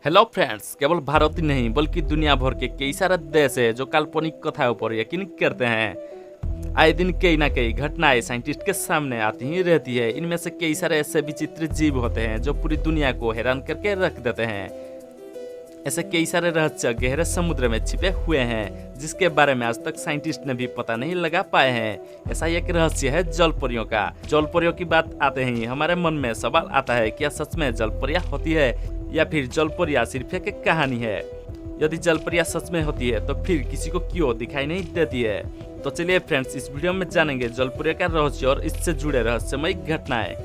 Hello friends, केवल भारत ही नहीं बल्कि दुनिया भर के कई सारे देश है जो काल्पनिक कथाओं पर यकीन करते हैं। आए दिन कई ना कई घटनाएं साइंटिस्ट के सामने आती ही रहती है। इनमें से कई सारे ऐसे विचित्र जीव होते हैं जो पूरी दुनिया को हैरान करके रख देते हैं। ऐसे कई सारे रहस्य गहरे समुद्र में छिपे हुए हैं जिसके बारे में आज तक साइंटिस्ट ने भी पता नहीं लगा पाए हैं। ऐसा एक रहस्य है जलपरियों का। जलपरियों की बात आते ही हमारे मन में सवाल आता है, क्या सच में जलपरियां होती है या फिर जलपरियां सिर्फ एक कहानी है। यदि जलपरियां सच में होती है तो फिर किसी को क्यों दिखाई नहीं देती है। तो चलिए फ्रेंड्स, इस वीडियो में जानेंगे जलपरियों का रहस्य और इससे जुड़े रहस्यमयी घटनाएं।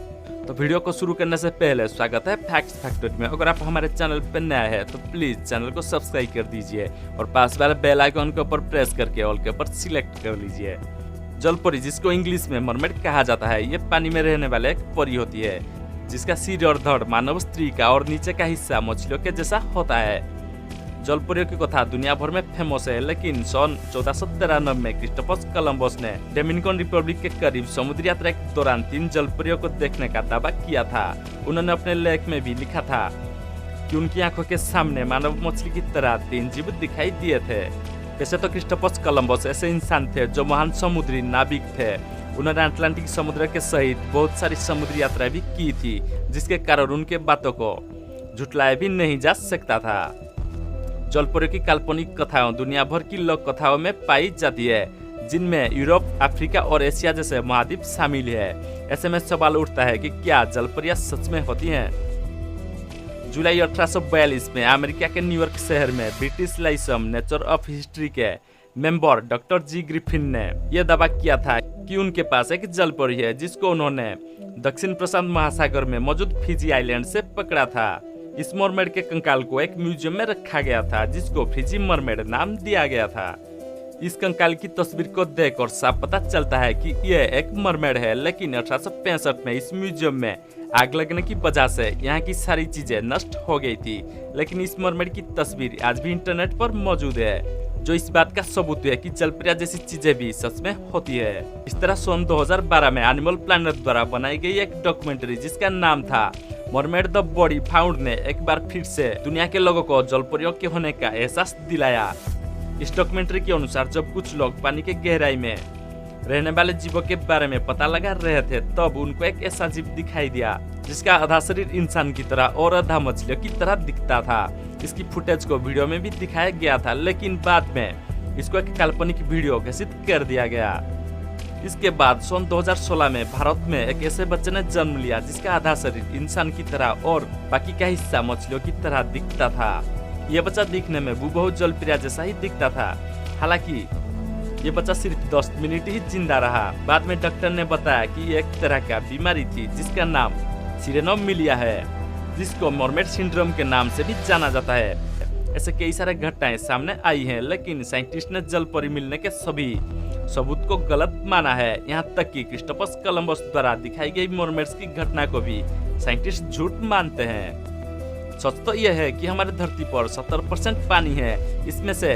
तो वीडियो को शुरू करने से पहले स्वागत है फैक्ट्स फैक्टरी में। अगर आप हमारे चैनल पर नया है तो प्लीज चैनल को सब्सक्राइब कर दीजिए और पास वाले बेल आइकन के ऊपर प्रेस करके ऑल के ऊपर सिलेक्ट कर लीजिए। जलपरी, जिसको इंग्लिश में मरमेड कहा जाता है, ये पानी में रहने वाले एक परी होती है जिसका सिर और धड़ मानव स्त्री का और नीचे का हिस्सा मछलियों के जैसा होता है। जलपरियों की कथा दुनिया भर में फेमस है, लेकिन सन 1493 में क्रिस्टोफर कोलंबस ने डोमिनिकन रिपब्लिक के करीब समुद्री यात्रा के दौरान 3 जलपरियों को देखने का दावा किया था। उन्होंने अपने लेख में भी लिखा था कि उनकी आंखों के सामने मानव मछली की तरह 3 जीव दिखाई दिए थे। वैसे तो क्रिस्टोफर कोलंबस ऐसे इंसान थे जो महान समुद्री नाविक थे। उन्होंने अटलांटिक समुद्र के सहित बहुत सारी समुद्री यात्रा भी की थी, जिसके कारण उनके बातों को झुटलाया भी नहीं जा सकता था। जलपरियों की काल्पनिक कथाओं दुनिया भर की लोक कथाओं में पाई जाती है, जिनमें यूरोप, अफ्रीका और एशिया जैसे महाद्वीप शामिल है। ऐसे में सवाल उठता है कि क्या जलपरियां सच में होती हैं? जुलाई 1842 में अमेरिका के न्यूयॉर्क शहर में British Laisam nature of history के मेंबर डॉक्टर जी ग्रिफिन ने यह दावा किया था कि उनके पास एक जलपरी है जिसको उन्होंने दक्षिण प्रशांत महासागर में मौजूद फिजी आइलैंड से पकड़ा था। इस मरमेड के कंकाल को एक म्यूजियम में रखा गया था जिसको फिजी मरमेड नाम दिया गया था। इस कंकाल की तस्वीर को देखकर साफ पता चलता है कि यह एक मरमेड है, लेकिन 1865 में इस म्यूजियम में आग लगने की वजह से यहाँ की सारी चीजें नष्ट हो गई थी। लेकिन इस मरमेड की तस्वीर आज भी इंटरनेट पर मौजूद है, जो इस बात का सबूत है कि जलपरियां जैसी चीजें भी सच में होती है। इस तरह सन 2012 में एनिमल प्लैनेट द्वारा बनाई गई एक डॉक्यूमेंट्री जिसका नाम था मरमेड द बॉडी फाउंड ने एक बार फिर से दुनिया के लोगों को जलपरियों के होने का एहसास दिलाया। इस डॉक्यूमेंट्री के अनुसार जब कुछ लोग पानी के गहराई में रहने वाले जीवों के बारे में पता लगा रहे थे, तब उनको एक ऐसा जीव दिखाई दिया जिसका आधा शरीर इंसान की तरह और आधा मछलियों की तरह दिखता था। इसकी फुटेज को वीडियो में भी दिखाया गया था, लेकिन बाद में इसको एक काल्पनिक वीडियो घोषित कर दिया गया। इसके बाद सन 2016 में भारत में एक ऐसे बच्चे ने जन्म लिया जिसका आधा शरीर इंसान की तरह और बाकी का हिस्सा मछलियों की तरह दिखता था। यह बच्चा दिखने में हूबहू जलपरिया जैसा ही दिखता था। हालांकि ये बच्चा सिर्फ 10 मिनट ही जिंदा रहा। बाद में डॉक्टर ने बताया कि ये एक तरह का बीमारी थी जिसका नाम सिरेनोमिलिया है, जिसको मरमेड सिंड्रोम के नाम से भी जाना जाता है। ऐसे कई सारे घटनाएं सामने आई हैं, लेकिन साइंटिस्ट ने जलपरी मिलने के सभी सबूत को गलत माना है। यहाँ तक कि क्रिस्टोफर कोलंबस द्वारा दिखाई गई मरमेड्स की घटना को भी साइंटिस्ट झूठ मानते हैं। सच तो यह है कि हमारी धरती पर 70% पानी है। इसमें से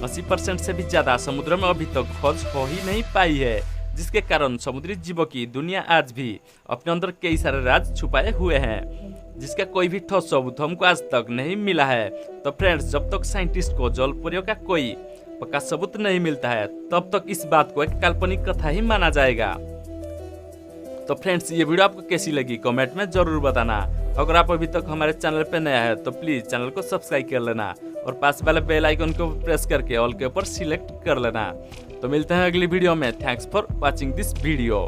80% से भी ज्यादा समुद्र में अभी तक खोज हो ही नहीं पाई है, जिसके कारण समुद्री जीवों की दुनिया आज भी अपने अंदर कई सारे राज छुपाए हुए हैं, जिसका कोई भी ठोस सबूत हमको आज तक नहीं मिला है। तो फ्रेंड्स, जब तक साइंटिस्ट को जलपरियों का कोई पक्का सबूत नहीं मिलता है, तब तक इस बात को एक काल्पनिक कथा ही माना जाएगा। तो फ्रेंड्स, ये वीडियो आपको कैसी लगी कमेंट में जरूर बताना। अगर आप अभी तक हमारे चैनल पे नया है तो प्लीज चैनल को सब्सक्राइब कर लेना और पास वाले बेल आइकन को प्रेस करके ऑल के ऊपर सिलेक्ट कर लेना। तो मिलते हैं अगली वीडियो में। Thanks for watching this video.